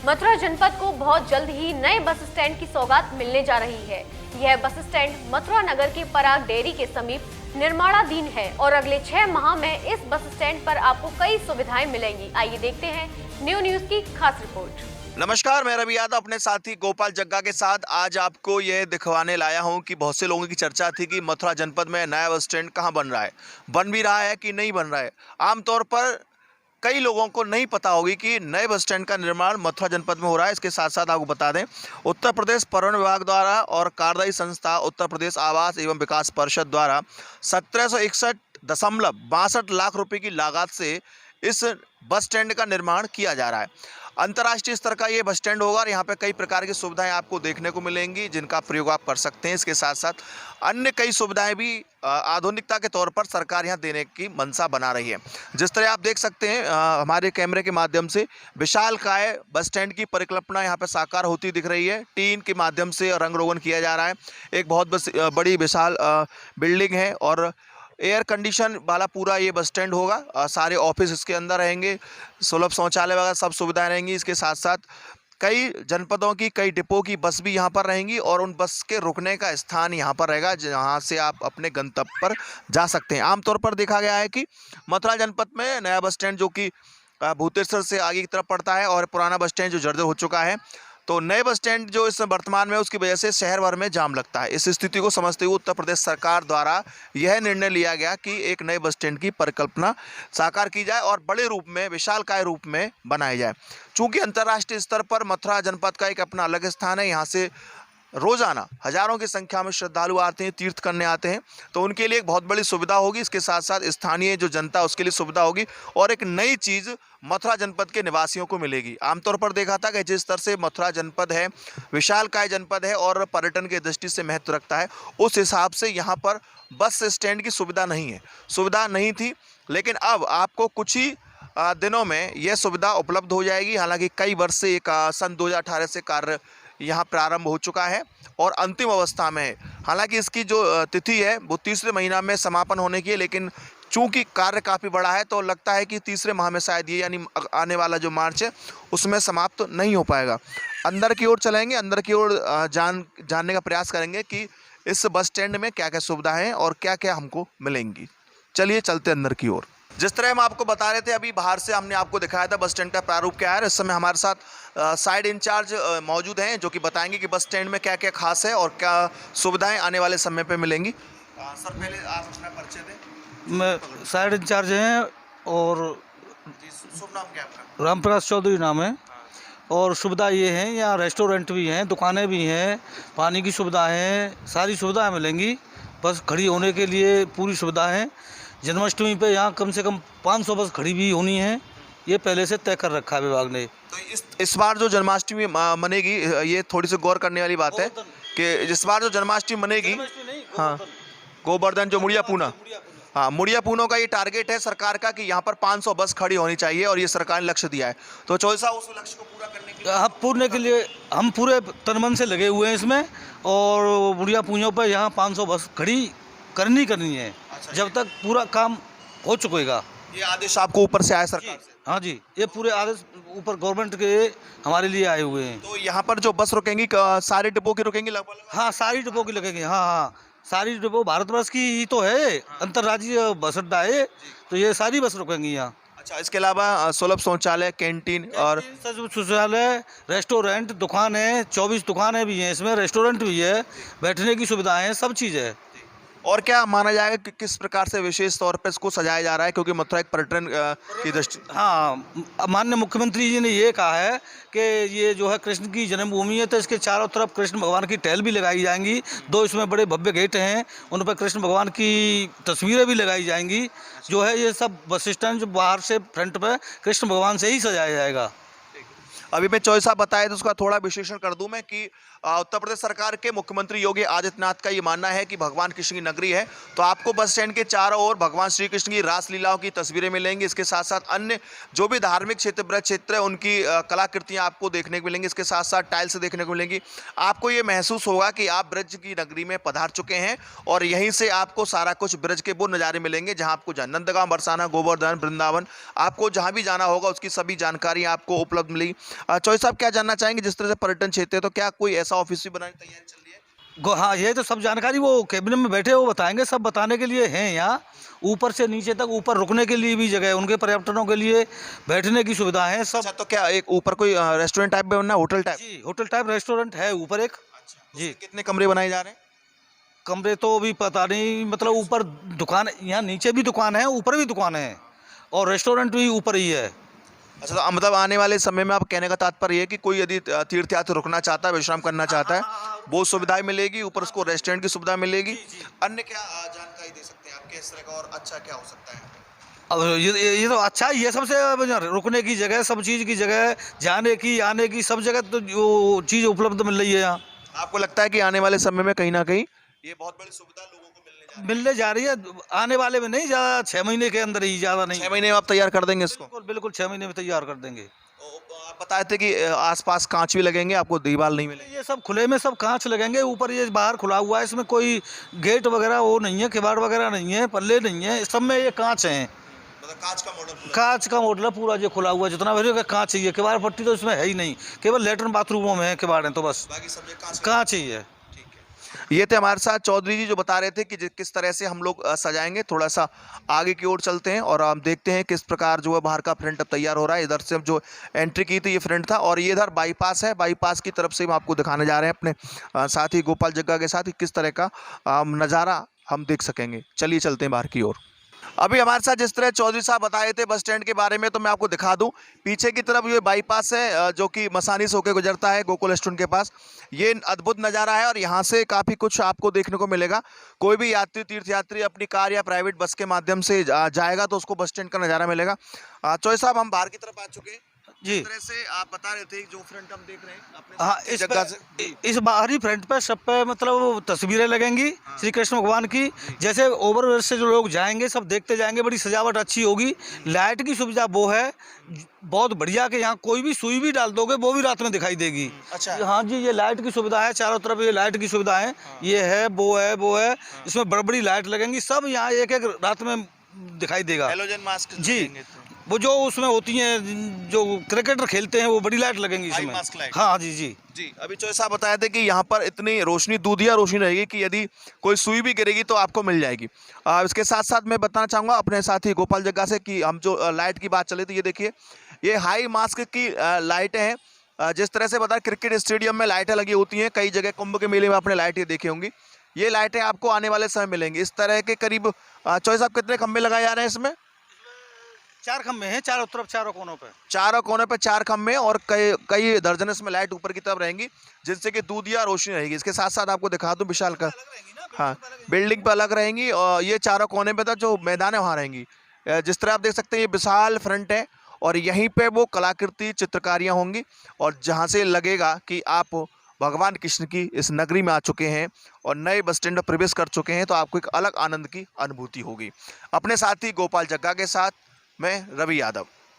मथुरा जनपद को बहुत जल्द ही नए बस स्टैंड की सौगात मिलने जा रही है। यह बस स्टैंड मथुरा नगर के पराग डेयरी के समीप निर्माणाधीन है और अगले 6 माह में इस बस स्टैंड पर आपको कई सुविधाएं मिलेंगी। आइए देखते हैं न्यूज़ की खास रिपोर्ट। नमस्कार, मैं रवि यादव अपने साथी गोपाल जग्गा के साथ आज आपको ये दिखवाने लाया हूँ कि बहुत से लोगों की चर्चा थी कि मथुरा जनपद में नया बस स्टैंड कहाँ बन रहा है, बन भी रहा है कि नहीं बन रहा है। आमतौर पर कई लोगों को नहीं पता होगी कि नए बस स्टैंड का निर्माण मथुरा जनपद में हो रहा है। इसके साथ साथ आपको बता दें, उत्तर प्रदेश परिवहन विभाग द्वारा और कार्यदायी संस्था उत्तर प्रदेश आवास एवं विकास परिषद द्वारा 1761.62 लाख रुपए की लागत से इस बस स्टैंड का निर्माण किया जा रहा है। अंतर्राष्ट्रीय स्तर का ये बस स्टैंड होगा और यहाँ पे कई प्रकार की सुविधाएं आपको देखने को मिलेंगी जिनका प्रयोग आप कर सकते हैं। इसके साथ साथ अन्य कई सुविधाएं भी आधुनिकता के तौर पर सरकार यहाँ देने की मंशा बना रही है। जिस तरह आप देख सकते हैं हमारे कैमरे के माध्यम से विशालकाय बस स्टैंड की परिकल्पना यहाँ पे साकार होती दिख रही है। टीन के माध्यम से रंग रोगन किया जा रहा है। एक बहुत बड़ी विशाल बिल्डिंग है और एयर कंडीशन वाला पूरा ये बस स्टैंड होगा। सारे ऑफिस इसके अंदर रहेंगे, सुलभ शौचालय वगैरह सब सुविधाएं रहेंगी। इसके साथ साथ कई जनपदों की कई डिपो की बस भी यहाँ पर रहेंगी और उन बस के रुकने का स्थान यहाँ पर रहेगा जहाँ से आप अपने गंतव्य पर जा सकते हैं। आमतौर पर देखा गया है कि मथुरा जनपद में नया बस स्टैंड जो कि भूतेश्वर से आगे की तरफ पड़ता है और पुराना बस स्टैंड जो जर्जर हो चुका है, तो नए बस स्टैंड जो इस वर्तमान में उसकी वजह से शहर भर में जाम लगता है। इस स्थिति को समझते हुए उत्तर प्रदेश सरकार द्वारा यह निर्णय लिया गया कि एक नए बस स्टैंड की परिकल्पना साकार की जाए और बड़े रूप में विशालकाय रूप में बनाया जाए। चूंकि अंतर्राष्ट्रीय स्तर पर मथुरा जनपद का एक अपना अलग स्थान है, यहाँ से रोजाना हजारों की संख्या में श्रद्धालु आते हैं, तीर्थ करने आते हैं, तो उनके लिए एक बहुत बड़ी सुविधा होगी। इसके साथ साथ स्थानीय जो जनता उसके लिए सुविधा होगी और एक नई चीज़ मथुरा जनपद के निवासियों को मिलेगी। आमतौर पर देखा था कि जिस स्तर से मथुरा जनपद है, विशालकाय जनपद है और पर्यटन की दृष्टि से महत्व रखता है, उस हिसाब से यहाँ पर बस स्टैंड की सुविधा नहीं थी, लेकिन अब आपको कुछ ही दिनों में यह सुविधा उपलब्ध हो जाएगी। हालांकि कई वर्ष से एक सन 2018 से कार्य यहाँ प्रारंभ हो चुका है और अंतिम अवस्था में है। हालांकि इसकी जो तिथि है वो तीसरे महीना में समापन होने की है, लेकिन चूंकि कार्य काफ़ी बड़ा है तो लगता है कि तीसरे माह में शायद ये यानी आने वाला जो मार्च है उसमें समाप्त नहीं हो पाएगा। अंदर की ओर चलेंगे, अंदर की ओर जानने का प्रयास करेंगे कि इस बस स्टैंड में क्या क्या सुविधाएँ हैं और क्या क्या हमको मिलेंगी। चलिए चलते अंदर की ओर। जिस तरह हम आपको बता रहे थे, अभी बाहर से हमने आपको दिखाया था बस स्टैंड का प्रारूप क्या है। इस समय हमारे साथ साइड इंचार्ज मौजूद हैं जो कि बताएंगे कि बस स्टैंड में क्या क्या खास है और क्या सुविधाएं आने वाले समय पे मिलेंगी। सर, पहले आप अपना परिचय दें। मैं साइड इंचार्ज हैं और शुभ नाम क्या आपका? रामप्रकाश चौधरी नाम है। और सुविधा ये है, यहाँ रेस्टोरेंट भी हैं, दुकानें भी हैं, पानी की सुविधा है, सारी सुविधाएँ मिलेंगी। बस खड़ी होने के लिए पूरी सुविधा है। जन्माष्टमी पे यहाँ कम से कम 500 बस खड़ी भी होनी है, ये पहले से तय कर रखा है विभाग ने। तो इस बार जो जन्माष्टमी मनेगी, ये थोड़ी सी गौर करने वाली बात है कि इस बार जो जन्माष्टमी मनेगी, हाँ, गोवर्धन जो मुड़िया पूना, हाँ, मुड़िया पूनों का ये टारगेट है सरकार का कि यहाँ पर 500 बस खड़ी होनी चाहिए और ये सरकार ने लक्ष्य दिया है। तो चौसा उस लक्ष्य को पूरा करने के लिए हम पूरे तन-मन से लगे हुए हैं इसमें और मुड़िया पूनों पर यहाँ 500 बस खड़ी करनी है। अच्छा, जब तक पूरा काम हो चुकेगा। ये आदेश आपको ऊपर से आया सरकार से? हाँ जी, ये पूरे आदेश ऊपर गवर्नमेंट के हमारे लिए आए हुए हैं। तो यहाँ पर जो बस रुकेंगी सारे डिपो की रुकेंगी लगभग? हाँ, सारी डिपो की लगेंगी। हाँ, सारी डिपो भारतवर्ष की ही तो है, अंतर्राज्यीय बस अड्डा है, तो ये सारी बस रुकेंगी यहाँ। अच्छा, इसके अलावा सुलभ शौचालय, कैंटीन और शौचालय, रेस्टोरेंट, दुकानें, 24 दुकानें भी हैं इसमें, रेस्टोरेंट भी है, बैठने की सुविधाएं हैं, सब चीज़ है। और क्या माना जाएगा कि किस प्रकार से विशेष तौर पर इसको सजाया जा रहा है, क्योंकि मथुरा एक पर्यटन की दृष्टि? हाँ, माननीय मुख्यमंत्री जी ने ये कहा है कि ये जो है कृष्ण की जन्मभूमि है, तो इसके चारों तरफ कृष्ण भगवान की टहल भी लगाई जाएंगी। 2 इसमें बड़े भव्य गेट हैं, उन पर कृष्ण भगवान की तस्वीरें भी लगाई जाएंगी। जो है ये सब बस स्टैंड जो बाहर से फ्रंट पर कृष्ण भगवान से ही सजाया जाएगा। अभी मैं चॉइस आप बताए तो उसका थोड़ा विश्लेषण कर दूं मैं कि उत्तर प्रदेश सरकार के मुख्यमंत्री योगी आदित्यनाथ का ये मानना है कि भगवान कृष्ण की नगरी है, तो आपको बस स्टैंड के चारों ओर भगवान श्री कृष्ण की रासलीलाओं की तस्वीरें मिलेंगी। इसके साथ साथ अन्य जो भी धार्मिक क्षेत्र ब्रज क्षेत्र है उनकी कलाकृतियाँ आपको देखने को मिलेंगी। इसके साथ साथ टाइल्स देखने को मिलेंगी। आपको ये महसूस होगा कि आप ब्रज की नगरी में पधार चुके हैं और यहीं से आपको सारा कुछ ब्रज के वो नज़ारे मिलेंगे जहाँ आपको नंदगांव, बरसाना, गोवर्धन, वृंदावन, आपको जहाँ भी जाना होगा उसकी सभी जानकारी आपको उपलब्ध मिली। चौधरी साहब क्या जानना चाहेंगे, जिस तरह से पर्यटन क्षेत्र है तो क्या कोई ऐसा ऑफिस भी बनाने की तैयारी चल रही है? हाँ, ये तो सब जानकारी वो कैबिनेट में बैठे वो बताएंगे, सब बताने के लिए हैं यहाँ। ऊपर से नीचे तक, ऊपर रुकने के लिए भी जगह है, उनके पर्यटकों के लिए बैठने की सुविधा है सब। अच्छा, तो क्या एक ऊपर कोई रेस्टोरेंट टाइप में बनना है, होटल टाइप? जी, होटल टाइप रेस्टोरेंट है ऊपर एक। जी, कितने कमरे बनाए जा रहे हैं? कमरे तो अभी पता नहीं, मतलब ऊपर दुकान, यहाँ नीचे भी दुकान है, ऊपर भी दुकान है, और रेस्टोरेंट भी ऊपर ही है। अच्छा, तो मतलब आने वाले समय में आप कहने का तात्पर्य है कि कोई यदि तीर्थयात्री रुकना चाहता है, विश्राम करना चाहता है, वो सुविधाएं मिलेगी, ऊपर उसको रेस्टोरेंट की सुविधा मिलेगी। अन्य क्या जानकारी दे सकते हैं आप, किस तरह का और अच्छा क्या हो सकता है? अब ये तो अच्छा है, ये सबसे रुकने की जगह, सब चीज़ की जगह, जाने की आने की सब जगह तो जो चीज़ उपलब्ध मिल रही है यहाँ। आपको लगता है कि आने वाले समय में कहीं ना कहीं ये बहुत बड़ी सुविधा लोगों को मिलने जा रही है? आने वाले में नहीं, ज़्यादा 6 महीने के अंदर ही, ज़्यादा नहीं। 6 महीने में आप तैयार कर देंगे इसको? बिल्कुल बिल्कुल 6 महीने में तैयार कर देंगे। आप बताए थे कि आसपास कांच भी लगेंगे, आपको दीवार नहीं मिलेगी? ये सब खुले में सब कांच लगेंगे, ऊपर ये बाहर खुला हुआ है, इसमें कोई गेट वगैरह वो नहीं है, किवाड़ वगैरह नहीं है, पल्ले नहीं है, सब में ये कांच हैं। मतलब कांच का मॉडल? कांच का मॉडल है पूरा, जो खुला हुआ है जितना भी है कांच ही है, किवाड़ पट्टी तो इसमें है ही नहीं, केवल लेटरिन बाथरूमों में है किवाड़ है, तो बस बाकी सब जगह कांच ही है। ये थे हमारे साथ चौधरी जी, जो बता रहे थे कि किस तरह से हम लोग सजाएंगे। थोड़ा सा आगे की ओर चलते हैं और हम देखते हैं किस प्रकार जो है बाहर का फ्रंट अब तैयार हो रहा है। इधर से जो एंट्री की थी ये फ्रंट था, और ये इधर बाईपास है, बाईपास की तरफ से हम आपको दिखाने जा रहे हैं अपने साथी गोपाल जग्गा के साथ, किस तरह का नज़ारा हम देख सकेंगे। चलिए चलते हैं बाहर की ओर। अभी हमारे साथ जिस तरह चौधरी साहब बताए थे बस स्टैंड के बारे में, तो मैं आपको दिखा दूं, पीछे की तरफ ये बाईपास है जो कि मसानी से होकर गुजरता है गोकुल रेस्टोरेंट के पास। ये अद्भुत नज़ारा है और यहाँ से काफ़ी कुछ आपको देखने को मिलेगा। कोई भी यात्री, तीर्थयात्री अपनी कार या प्राइवेट बस के माध्यम से जाएगा तो उसको बस स्टैंड का नज़ारा मिलेगा। चौधरी साहब, हम बाहर की तरफ आ चुके हैं। जी, जिस तरह से आप बता रहे थे जो फ्रंट हम देख रहे हैं अपने हाँ, इस जगह से, इस बाहरी फ्रंट पे सब पे मतलब तस्वीरें लगेंगी श्री कृष्ण भगवान की। जैसे ओवरब्रिज से जो लोग जाएंगे सब देखते जाएंगे, बड़ी सजावट अच्छी होगी। लाइट की सुविधा वो है बहुत बढ़िया, कि यहाँ कोई भी सुई भी डाल दोगे वो भी रात में दिखाई देगी। अच्छा। हाँ जी, ये लाइट की सुविधा है, चारों तरफ ये लाइट की सुविधा है, ये है वो है वो है, इसमें बड़ी बड़ी लाइट लगेंगी, सब यहाँ एक एक रात में दिखाई देगा। हैलोजन मास्क जी, वो जो उसमें होती हैं, जो क्रिकेटर खेलते हैं, वो बड़ी लाइट लगेंगी इसमें। Mask light. हाँ जी जी जी, अभी चौधरी साहब बताए थे कि यहाँ पर इतनी रोशनी, दूधिया रोशनी रहेगी कि यदि कोई सुई भी गिरेगी तो आपको मिल जाएगी। इसके साथ साथ मैं बताना चाहूँगा अपने साथी गोपाल जग्गा से कि हम जो लाइट की बात चली थी, ये देखिए, ये हाई मास्क की लाइटें हैं। जिस तरह से बताया क्रिकेट स्टेडियम में लाइटें लगी होती हैं, कई जगह कुंभ के मेले में आपने लाइटें देखी होंगी, ये लाइटें आपको आने वाले समय मिलेंगी। इस तरह के करीब चौधरी साहब कितने खंभे लगाए जा रहे हैं इसमें? 4 खंभे हैं चारों तरफ, चारों कोनों पे। चारों कोने पे 4 खंभे, और कई दर्जन इसमें लाइट ऊपर की तरफ रहेंगी, जिससे कि दूधिया रोशनी रहेगी। इसके साथ साथ आपको दिखा दूं विशाल का, हाँ, बिल्डिंग पे अलग रहेंगी, और ये चारों कोने पे था जो मैदान है वहाँ रहेंगी। जिस तरह आप देख सकते हैं ये विशाल फ्रंट है, और यहीं पे वो कलाकृति चित्रकारियाँ होंगी, और जहाँ से लगेगा कि आप भगवान कृष्ण की इस नगरी में आ चुके हैं और नए बस स्टैंड में प्रवेश कर चुके हैं, तो आपको एक अलग आनंद की अनुभूति होगी। अपने साथी गोपाल जग्गा के साथ मैं रवि यादव।